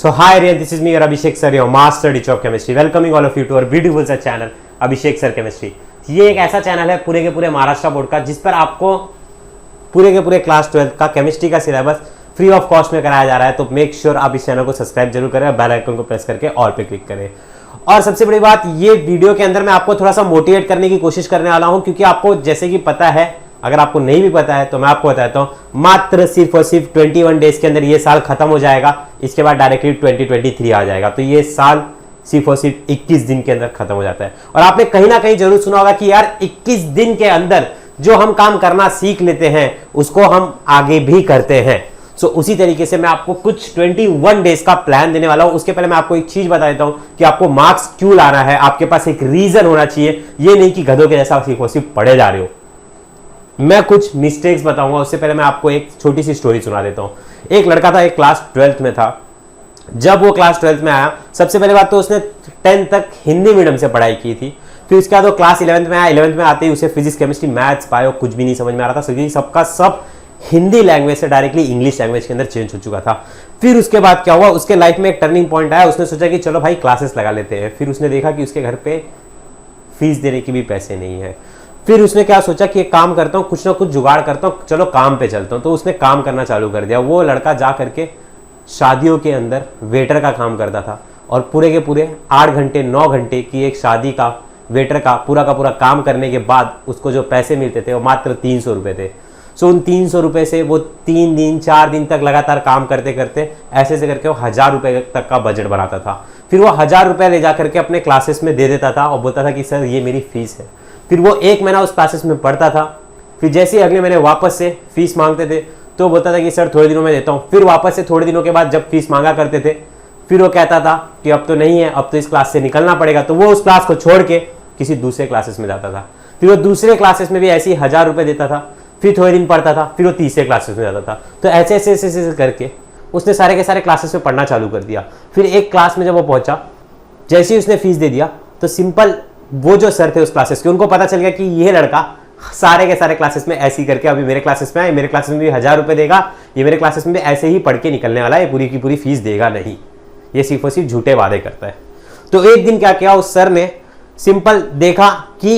So hi everyone, this is me, your Abhishek sir, your master teacher of chemistry. Welcoming all of you to our beautiful sir channel, Abhishek sir chemistry. ये एक ऐसा channel है पूरे के पूरे Maharashtra board का जिस पर आपको पूरे के पूरे क्लास 12 का केमिस्ट्री का सिलेबस फ्री ऑफ कॉस्ट में कराया जा रहा है। तो मेक श्योर आप इस चैनल को सब्सक्राइब जरूर करें और बेल आइकन को प्रेस करके ऑल पे क्लिक करें। और सबसे बड़ी बात, ये वीडियो के अंदर मैं आपको थोड़ा सा मोटिवेट करने की कोशिश करने वाला हूं, क्योंकि आपको जैसे कि पता है, अगर आपको नहीं भी पता है तो मैं आपको बताता हूं, मात्र सिर्फ और सिर्फ 21 डेज के अंदर ये साल खत्म हो जाएगा। इसके बाद डायरेक्टली 2023 आ जाएगा। तो ये साल सिर्फ और सिर्फ 21 दिन के अंदर खत्म हो जाता है। और आपने कहीं ना कहीं जरूर सुना होगा कि यार 21 दिन के अंदर जो हम काम करना सीख लेते हैं उसको हम आगे भी करते हैं। सो उसी तरीके से मैं आपको कुछ 21 डेज का प्लान देने वाला हूं। उसके पहले मैं आपको एक चीज बता देता हूं कि आपको मार्क्स क्यों लाना है। आपके पास एक रीजन होना चाहिए, ये नहीं कि गधों के जैसा सिर्फ और सिर्फ पढ़े जा रहे हो। मैं कुछ मिस्टेक्स बताऊंगा, उससे पहले मैं आपको एक छोटी सी स्टोरी सुना देता हूं। एक लड़का था, एक क्लास 12th में था। जब वो क्लास 12th में आया, सबसे पहले बात तो उसने 10th तक हिंदी मीडियम से पढ़ाई की थी। फिर उसके बाद वो क्लास 11th में आया। 11th में आते ही उसे फिजिक्स, केमिस्ट्री, मैथ्स, बायो कुछ भी नहीं समझ में आ रहा था। सबका सब हिंदी लैंग्वेज से डायरेक्टली इंग्लिश लैंग्वेज के अंदर चेंज हो चुका था। फिर उसके बाद क्या हुआ, उसके लाइफ में एक टर्निंग पॉइंट आया। उसने सोचा कि चलो भाई क्लासेस लगा लेते हैं। फिर उसने देखा कि उसके घर पे फीस देने की भी पैसे नहीं है। फिर उसने क्या सोचा कि एक काम करता हूँ, कुछ ना कुछ जुगाड़ करता हूँ, चलो काम पे चलता हूँ। तो उसने काम करना चालू कर दिया। वो लड़का जा करके शादियों के अंदर वेटर का काम करता था और पूरे के पूरे 8 घंटे 9 घंटे की एक शादी का वेटर का पूरा काम करने के बाद उसको जो पैसे मिलते थे वो मात्र 300 रुपये थे। सो उन 300 रुपये से वो 3 दिन 4 दिन तक लगातार काम करते करते ऐसे करके वो 1000 रुपये तक का बजट बनाता था। फिर वो 1000 रुपये ले जा करके अपने क्लासेस में दे देता था और बोलता था कि सर ये मेरी फीस है। फिर वो 1 महीना उस क्लासेस में पढ़ता था। फिर जैसे ही अगले महीने वापस से फीस मांगते थे तो बोलता था कि सर थोड़े दिनों में देता हूँ। फिर वापस से थोड़े दिनों के बाद जब फीस मांगा करते थे, फिर वो कहता था कि अब तो नहीं है, अब तो इस क्लास से निकलना पड़ेगा। तो वो उस क्लास को छोड़ के किसी दूसरे क्लासेस में जाता था। फिर वो दूसरे क्लासेस में भी ऐसे ही 1000 रुपये देता था। फिर थोड़े दिन पढ़ता था, फिर वो तीसरे क्लासेस में जाता था। तो ऐसे करके उसने सारे के सारे क्लासेस में पढ़ना चालू कर दिया। फिर एक क्लास में जब वो पहुंचा, जैसे ही उसने फीस दे दिया तो सिंपल वो जो सर थे उस क्लासेस के, उनको पता चल गया कि ये लड़का सारे के सारे क्लासेस में ऐसे ही करके अभी मेरे क्लासेस में आए, मेरे क्लासेस में भी 1000 रुपये देगा, ये मेरे क्लासेस में भी ऐसे ही पढ़ के निकलने वाला है, ये पूरी की पूरी फीस देगा नहीं, ये सिर्फ और सिर्फ झूठे वादे करता है। तो एक दिन क्या किया, उस सर ने सिंपल देखा कि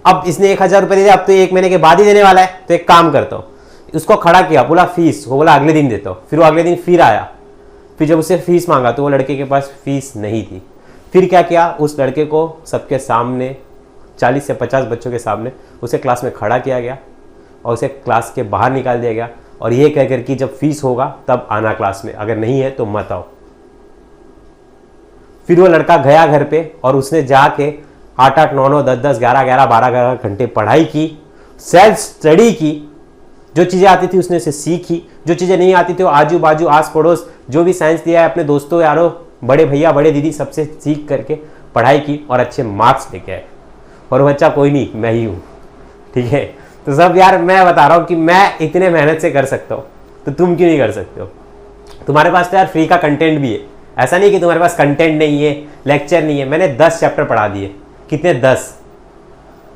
अब इसने 1000 रुपये दे दिया, अब तो 1 महीने के बाद ही देने वाला है, तो एक काम करता हूँ। उसको खड़ा किया, बोला फीस, वो बोला अगले दिन देता हूँ। फिर वो अगले दिन फिर आया। फिर जब उसे फीस मांगा तो वो लड़के के पास फीस नहीं थी। फिर क्या किया, उस लड़के को सबके सामने 40 से 50 बच्चों के सामने उसे क्लास में खड़ा किया गया और उसे क्लास के बाहर निकाल दिया गया और ये कहकर कि जब फीस होगा तब आना क्लास में, अगर नहीं है तो मत आओ। फिर वो लड़का गया घर पे और उसने जाके 8-8, 9-9, 10-10, 11-11, 12-12 घंटे पढ़ाई की, सेल्फ स्टडी की। जो चीज़ें आती थी उसने उसे सीखी, जो चीज़ें नहीं आती थी वो आजू बाजू आस पड़ोस जो भी साइंस दिया है अपने दोस्तों यारों, बड़े भैया बड़े दीदी सबसे सीख करके पढ़ाई की और अच्छे मार्क्स लेके आए। और बच्चा कोई नहीं, मैं ही हूँ, ठीक है। तो सब यार मैं बता रहा हूँ कि मैं इतने मेहनत से कर सकता हूँ तो तुम क्यों नहीं कर सकते हो। तुम्हारे पास तो यार फ्री का कंटेंट भी है, ऐसा नहीं कि तुम्हारे पास कंटेंट नहीं है, लेक्चर नहीं है। मैंने 10 चैप्टर पढ़ा दिए। कितने? 10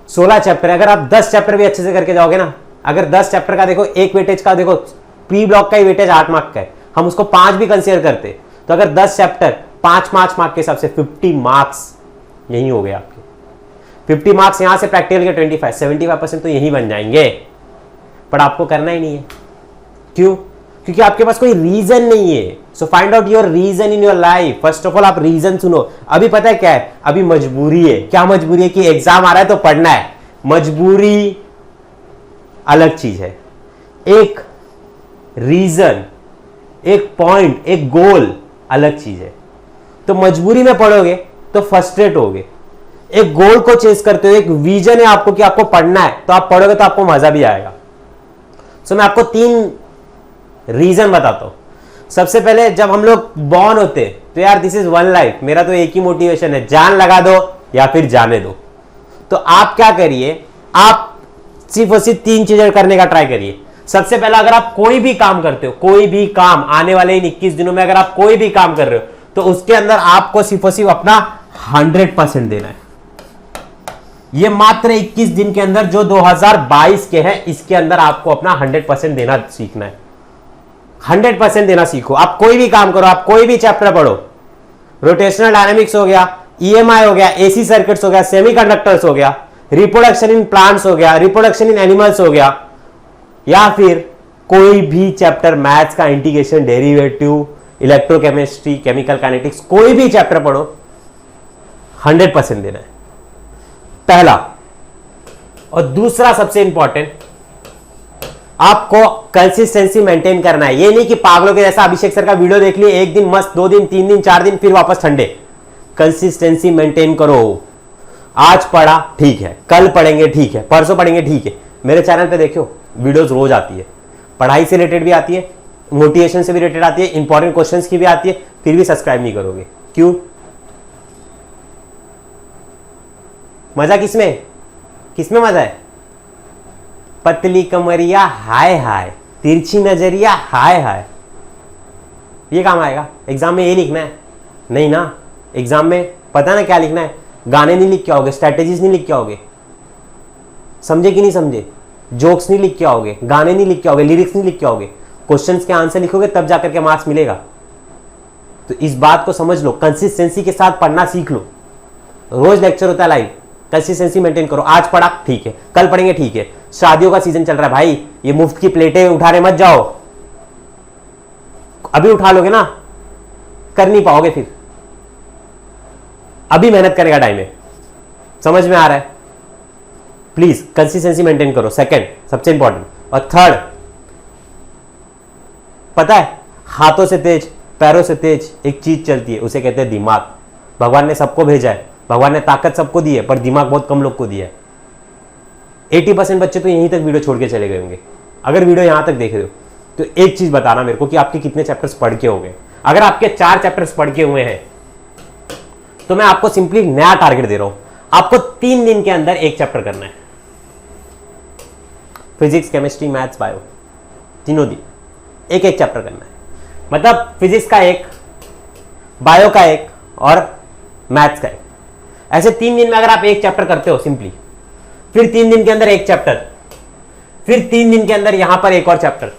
16 चैप्टर। अगर आप 10 चैप्टर भी अच्छे से करके जाओगे ना, अगर 10 चैप्टर का देखो, एक वेटेज का देखो, प्री ब्लॉक का ही वेटेज 8 मार्क का है, हम उसको 5 भी कंसीडर करते तो अगर 10 चैप्टर 5 मार्क के हिसाब से 50 मार्क्स यही हो गए आपके। 50 मार्क्स यहां से प्रैक्टिकल के 25, 75% तो यही बन जाएंगे। पर आपको करना ही नहीं है। क्यों? क्योंकि आपके पास कोई रीजन नहीं है। So find out your reason in your life. First of all आप रीजन सुनो। अभी पता है क्या है, अभी मजबूरी है। क्या मजबूरी है? कि एग्जाम आ रहा है तो पढ़ना है। मजबूरी अलग चीज है। एक रीजन, एक पॉइंट, एक गोल अलग चीज है। तो मजबूरी में पढ़ोगे तो फ्रस्ट्रेट होगे। एक गोल को चेस करते हो, एक विजन है आपको कि आपको पढ़ना है, तो आप पढ़ोगे तो आपको मजा भी आएगा। सो मैं आपको 3 रीजन बताता हूं। सबसे पहले, जब हम लोग बॉर्न होते तो यार दिस इज वन लाइफ, मेरा तो एक ही मोटिवेशन है, जान लगा दो या फिर जाने दो। तो आप क्या करिए, आप सिर्फ और सिर्फ 3 चीजें करने का ट्राई करिए। सबसे पहला, अगर आप कोई भी काम करते हो, कोई भी काम आने वाले इन 21 दिनों में अगर आप कोई भी काम कर रहे हो तो उसके अंदर आपको सिर्फ और सिर्फ अपना 100% देना है। ये मात्र 21 दिन के अंदर जो 2022 के हैं, इसके अंदर आपको अपना 100% देना सीखना है। 100% देना सीखो। आप कोई भी काम करो, आप कोई भी चैप्टर पढ़ो, रोटेशनल डायनामिक्स हो गया, ईएमआई हो गया, एसी सर्किट्स हो गया, सेमीकंडक्टर्स हो गया, रिप्रोडक्शन इन प्लांट्स हो गया, रिप्रोडक्शन इन एनिमल्स हो गया, या फिर कोई भी चैप्टर मैथ्स का, integration, derivative, electrochemistry, chemical kinetics, कोई भी चैप्टर पढ़ो, 100% देना है, पहला। और दूसरा सबसे इंपॉर्टेंट, आपको कंसिस्टेंसी मेंटेन करना है। ये नहीं कि पागलों के जैसा अभिषेक सर का वीडियो देख लिए, एक दिन मस्त, 2 दिन, 3 दिन, 4 दिन, फिर वापस ठंडे। कंसिस्टेंसी मेंटेन करो। आज पढ़ा ठीक है, कल पढ़ेंगे ठीक है, परसों पढ़ेंगे ठीक है। मेरे चैनल पे देखो वीडियोस रोज आती है, पढ़ाई से रिलेटेड भी आती है, मोटिवेशन से भी रिलेटेड आती है, इंपॉर्टेंट क्वेश्चंस की भी आती है, फिर भी सब्सक्राइब नहीं करोगे, क्यों? मजा किसमें? किसमें मजा है? पतली कमरिया हाय हाय, तिरछी नजरिया हाय हाय, ये काम आएगा? एग्जाम में ये लिखना है? नहीं ना। एग्जाम में पता ना क्या लिखना है? गाने नहीं लिख के आओगे, स्ट्रैटेजीज नहीं लिख के आओगे, समझे कि नहीं समझे? जोक्स नहीं लिख के आओगे, गाने नहीं लिख के आओगे, लिरिक्स नहीं लिख के आओगे, क्वेश्चंस के आंसर लिखोगे तब जाकर के मार्क्स मिलेगा। तो इस बात को समझ लो, कंसिस्टेंसी के साथ पढ़ना सीख लो। रोज लेक्चर होता है लाइव, कंसिस्टेंसी मेंटेन करो। आज पढ़ा ठीक है, कल पढ़ेंगे ठीक है। शादियों का सीजन चल रहा है भाई, ये मुफ्त की प्लेटें उठाने मत जाओ। अभी उठा लोगे ना, कर नहीं पाओगे फिर। अभी मेहनत करने का टाइम है, समझ में आ रहा है? प्लीज कंसिस्टेंसी मेंटेन करो, सेकंड सबसे इंपॉर्टेंट। और थर्ड, पता है हाथों से तेज, पैरों से तेज एक चीज चलती है, उसे कहते हैं दिमाग। भगवान ने सबको भेजा है, भगवान ने ताकत सबको दी है, पर दिमाग बहुत कम लोग को दिया है। 80% बच्चे तो यहीं तक वीडियो छोड़ के चले गए होंगे। अगर वीडियो यहां तक देख रहे हो तो एक चीज बताना मेरे को कि आपके कितने चैप्टर्स पढ़ के होंगे। अगर आपके 4 चैप्टर्स पढ़ के हुए हैं तो मैं आपको सिंपली नया टारगेट दे रहा हूं, आपको 3 दिन के अंदर एक चैप्टर करना है। फिजिक्स, केमिस्ट्री, मैथ्स, बायो, तीनों दिन एक एक चैप्टर करना है। मतलब फिजिक्स का एक, बायो का एक और मैथ्स का एक। ऐसे 3 दिन में अगर आप एक चैप्टर करते हो सिंपली, फिर 3 दिन के अंदर एक चैप्टर, फिर 3 दिन के अंदर यहां पर एक और चैप्टर,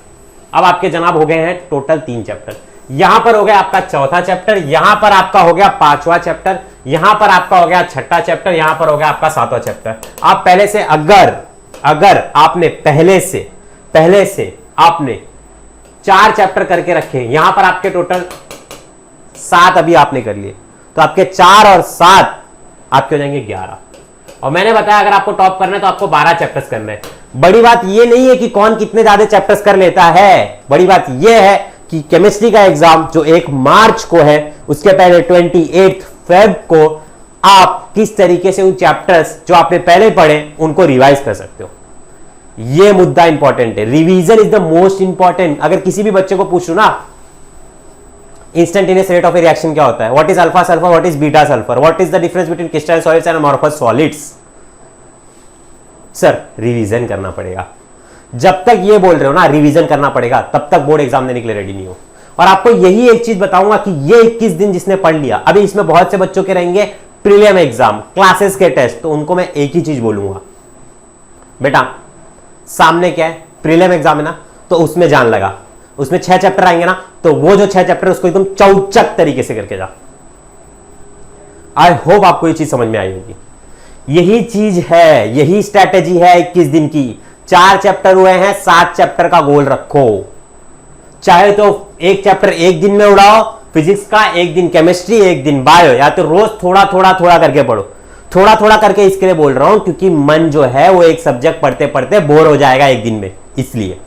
अब आपके जनाब हो गए हैं टोटल 3 चैप्टर। यहां पर हो गया आपका चौथा चैप्टर, यहां पर आपका हो गया 5वां चैप्टर, यहां पर आपका हो गया 6ठा चैप्टर, यहां पर हो गया आपका 7वां चैप्टर। आप पहले से अगर आपने पहले से आपने 4 चैप्टर करके रखे, यहां पर आपके टोटल 7 अभी आपने कर लिए, तो आपके 4 और 7 आपके हो जाएंगे 11। और मैंने बताया अगर आपको टॉप करना है तो आपको 12 चैप्टर्स करना है। बड़ी बात यह नहीं है कि कौन कितने ज्यादा चैप्टर्स कर लेता है, बड़ी बात यह है कि केमिस्ट्री का एग्जाम जो 1 मार्च को है, उसके पहले 28 फेब को आप किस तरीके से उन चैप्टर्स जो आपने पहले पढ़े उनको रिवाइज कर सकते हो। यह मुद्दा इंपॉर्टेंट है। Revision is the most important. अगर किसी भी बच्चे को पूछ लो ना, इंस्टेंटेनियस रेट ऑफ रिएक्शन क्या होता है, what is alpha sulphur, what is beta sulphur, what is the difference between crystal solids and amorphous solids, sir revision करना पड़ेगा। जब तक ये बोल रहे हो ना रिवीजन करना पड़ेगा, तब तक बोर्ड एग्जाम देने के लिए रेडी नहीं हो। और आपको यही एक चीज बताऊंगा कि ये 21 दिन जिसने पढ़ लिया, अभी इसमें बहुत से बच्चों के रहेंगे प्रीलिम एग्जाम, क्लासेस के टेस्ट, तो उनको मैं एक ही चीज बोलूंगा, बेटा सामने क्या है, प्रीलिम एग्जाम है ना, तो उसमें जान लगा, उसमें 6 चैप्टर आएंगे ना, तो वो जो 6 चैप्टर उसको एकदम चौचक तरीके से करके जा। आई होप आपको ये चीज समझ में आई होगी। यही चीज है, यही स्ट्रैटेजी है 21 दिन की। 4 चैप्टर हुए हैं, 7 चैप्टर का गोल रखो। चाहे तो एक चैप्टर एक दिन में उड़ाओ, फिजिक्स का एक दिन, केमिस्ट्री एक दिन, बायो, या तो रोज थोड़ा थोड़ा थोड़ा करके पढ़ो। थोड़ा थोड़ा करके इसके लिए बोल रहा हूं क्योंकि मन जो है वो एक सब्जेक्ट पढ़ते पढ़ते बोर हो जाएगा एक दिन में, इसलिए।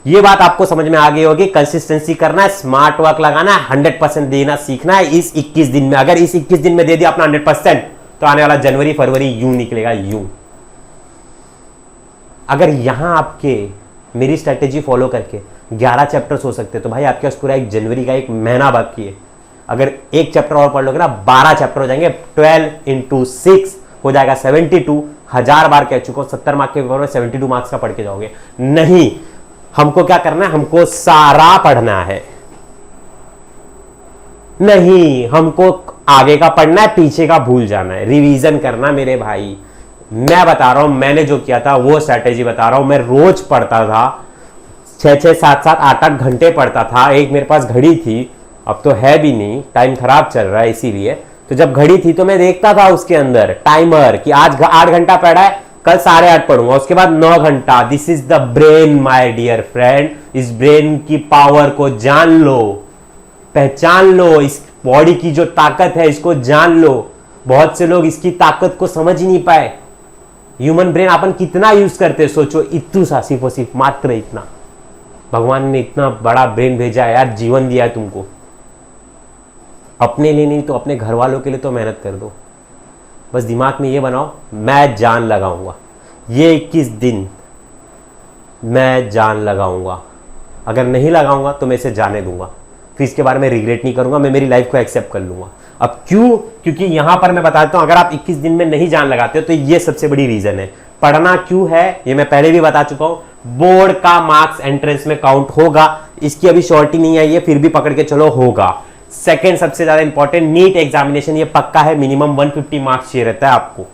ये बात आपको समझ में आ गई होगी। कंसिस्टेंसी करना है, स्मार्ट वर्क लगाना है, 100% देना सीखना है इस 21 दिन में। अगर इस 21 दिन में दे दिया अपना 100%, तो आने वाला जनवरी फरवरी यूं निकलेगा, यूं। अगर यहां आपके मेरी स्ट्रेटेजी फॉलो करके 11 चैप्टर्स हो सकते, तो भाई आपके पास पूरा 1 जनवरी का 1 महीना बाकी है। अगर एक चैप्टर और पढ़ लोगे ना, 12 चैप्टर हो जाएंगे। 12 × 6 हो जाएगा 72। 1000 बार कह चुका हूं, 70 मार्क्स के पेपर में 72 मार्क्स का पढ़ के जाओगे। नहीं, हमको क्या करना है, हमको सारा पढ़ना है। नहीं, हमको आगे का पढ़ना है, पीछे का भूल जाना है। रिवीजन करना मेरे भाई। मैं बता रहा हूं, मैंने जो किया था वो स्ट्रैटेजी बता रहा हूं। मैं रोज पढ़ता था, 6-6, 7-7, 8-8 घंटे पढ़ता था। एक मेरे पास घड़ी थी, अब तो है भी नहीं, टाइम खराब चल रहा है इसीलिए। तो जब घड़ी थी तो मैं देखता था उसके अंदर टाइमर कि आज 8 घंटा पढ़ा है, कल 8:30 पढ़ूंगा, उसके बाद 9 घंटा। This is the brain my dear friend. इस ब्रेन की पावर को जान लो, पहचान लो, इस बॉडी की जो ताकत है इसको जान लो। बहुत से लोग इसकी ताकत को समझ ही नहीं पाए। ह्यूमन ब्रेन अपन कितना यूज करते सोचो, इतू सा, सिर्फ और सिर्फ मात्र इतना। भगवान ने इतना बड़ा ब्रेन भेजा है यार, जीवन दिया है तुमको। अपने लिए नहीं तो अपने घर वालों के लिए तो मेहनत कर दो। बस दिमाग में ये बनाओ, मैं जान लगाऊंगा, ये 21 दिन मैं जान लगाऊंगा। अगर नहीं लगाऊंगा तो मैं इसे जाने दूंगा, फिर इसके बारे में रिग्रेट नहीं करूंगा, मैं मेरी लाइफ को एक्सेप्ट कर लूंगा। अब क्यों? क्योंकि यहां पर मैं बताता हूं, अगर आप 21 दिन में नहीं जान लगाते हो तो ये सबसे बड़ी रीजन है। पढ़ना क्यों है ये मैं पहले भी बता चुका हूं। बोर्ड का मार्क्स एंट्रेंस में काउंट होगा, इसकी अभी श्योरिटी नहीं आई है, फिर भी पकड़ के चलो होगा। सेकंड सबसे ज्यादा इंपॉर्टेंट, नीट एग्जामिनेशन, ये पक्का है, मिनिमम 150 मार्क्स चाहिए रहता है आपको।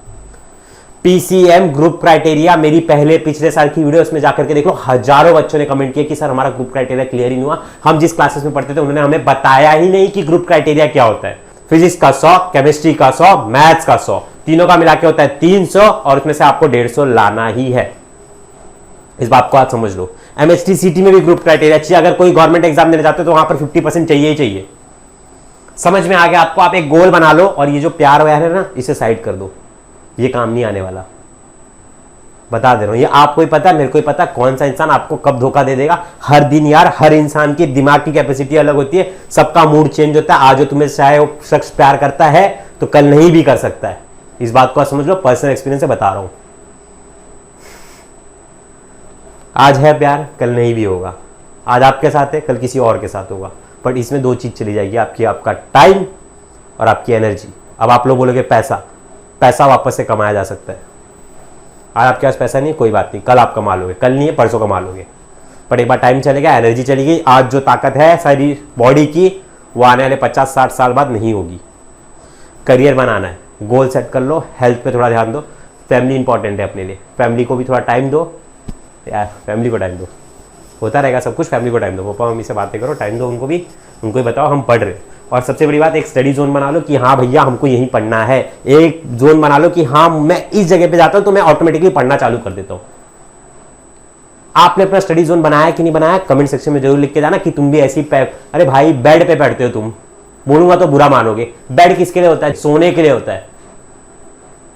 पीसीएम ग्रुप क्राइटेरिया, मेरी पहले पिछले साल की वीडियो, उसमें जाकर के देख लो, हजारों बच्चों ने कमेंट किया कि सर हमारा ग्रुप क्राइटेरिया क्लियर ही नहीं हुआ। हम जिस क्लासेस में पढ़ते थे उन्होंने हमें बताया ही नहीं कि ग्रुप क्राइटेरिया क्या होता है। फिजिक्स का 100, केमिस्ट्री का 100, मैथ्स का 100, तीनों का मिला के होता है 300, और उसमें से आपको 150 लाना ही है। इस बात को आज समझ लो। एमएचटी सीटी में भी ग्रुप क्राइटेरिया चाहिए। अगर कोई गवर्नमेंट एग्जाम देने जाते हो तो वहां पर 50% चाहिए ही चाहिए। समझ में आ गया आपको? आप एक गोल बना लो और ये जो प्यार व्यार है ना, इसे साइड कर दो, ये काम नहीं आने वाला। बता दे रहा हूं, ये आपको ही पता है, मेरे को ही पता है, कौन सा इंसान आपको कब धोखा दे देगा। हर दिन यार, हर इंसान की दिमाग की कैपेसिटी अलग होती है, सबका मूड चेंज होता है। आज जो तुम्हें चाहे वो शख्स प्यार करता है तो कल नहीं भी कर सकता है। इस बात को समझ लो, पर्सनल एक्सपीरियंस से बता रहा हूं। आज है प्यार, कल नहीं भी होगा। आज आपके साथ है, कल किसी और के साथ होगा। बट इसमें दो चीज चली जाएगी, आपका टाइम और आपकी एनर्जी। अब आप लोग बोलोगे पैसा वापस से कमाया जा सकता है। आज आपके पास पैसा नहीं, कोई बात नहीं, कल आप कमा लोगे, कल नहीं है परसों कमा लोगे। पर एक बार टाइम चले गया, एनर्जी चली गई। आज जो ताकत है सारी बॉडी की, वो आने वाले 50-60 साल बाद नहीं होगी। करियर बनाना है, गोल सेट कर लो, हेल्थ पे थोड़ा ध्यान दो, फैमिली इंपॉर्टेंट है अपने लिए, फैमिली को भी थोड़ा टाइम दो यार, फैमिली को टाइम दो। होता रहेगा सब कुछ, फैमिली को टाइम दो, पापा मम्मी से बातें करो, टाइम दो उनको भी, उनको ही बताओ हम पढ़ रहे। और सबसे बड़ी बात, एक स्टडी जोन बना लो कि हाँ भैया हमको यहीं पढ़ना है। एक जोन बना लो कि हाँ मैं इस जगह पे जाता हूं तो मैं ऑटोमेटिकली पढ़ना चालू कर देता हूं। आपने अपना स्टडी जोन बनाया कि नहीं बनाया, कमेंट सेक्शन में जरूर लिख के जाना कि तुम भी ऐसी अरे भाई बेड पे पढ़ते हो तुम, बोलूंगा तो बुरा मानोगे। बेड किसके लिए होता है? सोने के लिए होता है।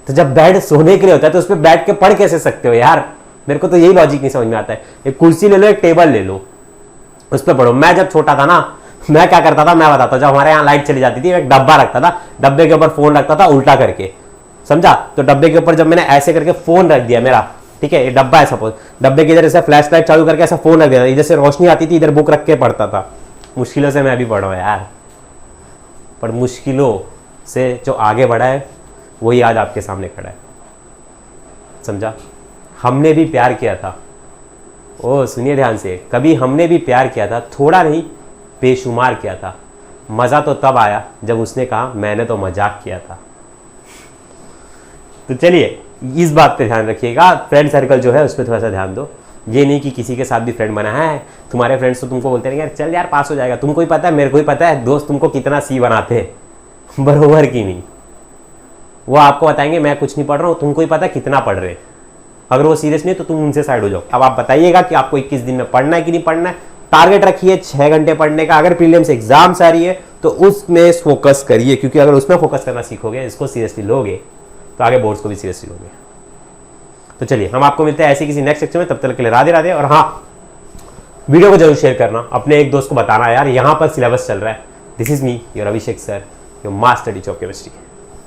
तो जब बेड सोने के लिए होता है तो उस पर बैठ के पढ़ कैसे सकते हो यार? मेरे को तो यही लॉजिक नहीं समझ में आता है। एक कुर्सी ले लो, एक टेबल ले लो, उस पर पढ़ो। मैं जब छोटा था ना, मैं क्या करता था मैं बताता हूं। जब हमारे यहाँ लाइट चली जाती थी, एक डब्बा रखता था, डब्बे के ऊपर फोन रखता था उल्टा करके, समझा? तो डब्बे के ऊपर जब मैंने ऐसे करके फोन रख दिया मेरा, ठीक है, ये डब्बा है सपोज, डब्बे के इधर ऐसा फ्लैश लाइट चालू करके ऐसा फोन रख दिया, इधर से रोशनी आती थी, इधर बुक रख के पढ़ता था। मुश्किलों से मैं भी पढ़ा हूं यार, पर मुश्किलों से जो आगे बढ़ा है वही आज आपके सामने खड़ा है, समझा? हमने भी प्यार किया था। ओ सुनिए ध्यान से, कभी हमने भी प्यार किया था, थोड़ा नहीं बेशुमार किया था। मजा तो तब आया जब उसने कहा मैंने तो मजाक किया था। तो चलिए इस बात पे ध्यान रखिएगा, फ्रेंड सर्कल जो है उस पर थोड़ा सा ध्यान दो। ये नहीं कि किसी के साथ भी फ्रेंड बना है, तुम्हारे फ्रेंड्स तो तुमको बोलते हैं यार चल यार पास हो जाएगा। तुमको ही पता है, मेरे को ही पता है, दोस्त तुमको कितना सी बनाते हैं, बरोबर की नहीं। वो आपको बताएंगे मैं कुछ नहीं पढ़ रहा हूँ, तुमको ही पता है कितना पढ़ रहे। अगर वो सीरियस नहीं तो तुम उनसे साइड हो जाओ। अब आप बताइएगा कि आपको 21 दिन में पढ़ना है कि नहीं पढ़ना है। टारगेट रखिए 6 घंटे पढ़ने का। अगर प्रीलिम्स एग्जाम्स आ रही है तो उसमें फोकस करिए, क्योंकि अगर उसमें फोकस करना सीखोगे, इसको सीरियसली लोगे, तो आगे बोर्ड्स को भी सीरियसली लोगे। तो चलिए हम आपको मिलते हैं ऐसे किसी नेक्स्ट सेक्शन में, तब तक के लिए राधे राधे। और हाँ, वीडियो को जरूर शेयर करना, अपने एक दोस्त को बताना यार यहाँ पर सिलेबस चल रहा है। This is me your Abhishek sir, your master teacher of chemistry.